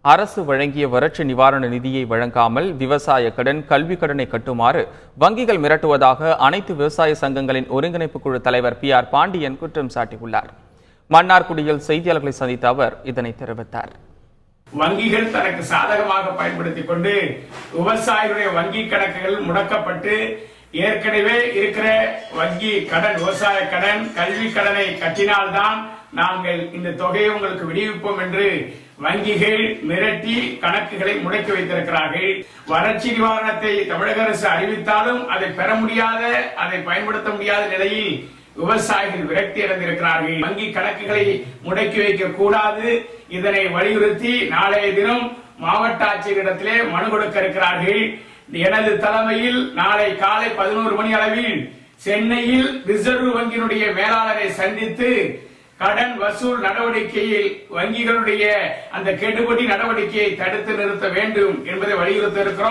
அரசு வழங்கிய வறட்சி நிவாரண நிதியை வழங்காமல் விவசாய கடன், கல்வி கடனை கட்டுமாறு வங்கிகள் மிரட்டுவதாக அனைத்து விவசாய சங்கங்களின் ஒருங்கிணைப்பு குழு தலைவர் PR பாண்டியன் குற்றம் சாட்டியுள்ளார். மன்னார்குடியில் செய்தியாளர்களை சந்தித்த அவர் இதனை தெரிவித்தார். வங்கிகள் தனக்கு சாதகமாக பயன்படுத்திக் கொண்டு விவசாயிகளுடைய வங்கி கணக்குகள் முடக்கப்பட்டு ஏற்கனவே இருக்கிற வங்கி கடன், விவசாய கடன், கல்வி கடனை கட்டினால்தான் நாங்கள் இந்த தொகையை உங்களுக்கு விடுவிப்போம் என்று வங்கிகள் மிரட்டி கணக்குகளை முடக்கி வைத்திருக்கிறார்கள். வறட்சி நிவாரணத்தை தமிழக அரசு அறிவித்தாலும் அதை பெற முடியாத, அதை பயன்படுத்த முடியாத நிலையில் விவசாயிகள் விரக்தி அடைந்திருக்கிறார்கள். வங்கி கணக்குகளை முடக்கி வைக்க கூடாது. இதனை வலியுறுத்தி நாளைய தினம் மாவட்ட ஆட்சியரிடத்திலே மனு கொடுக்க இருக்கிறார்கள். எனது தலைமையில் நாளை காலை 11 மணி அளவில் சென்னையில் ரிசர்வ் வங்கியினுடைய மேலாளரை சந்தித்து கடன் வசூல் நடவடிக்கையில் வங்கிகளுடைய அந்த கெடுபிடி நடவடிக்கையை தடுத்து நிறுத்த வேண்டும் என்பதை வலியுறுத்த இருக்கிறோம்.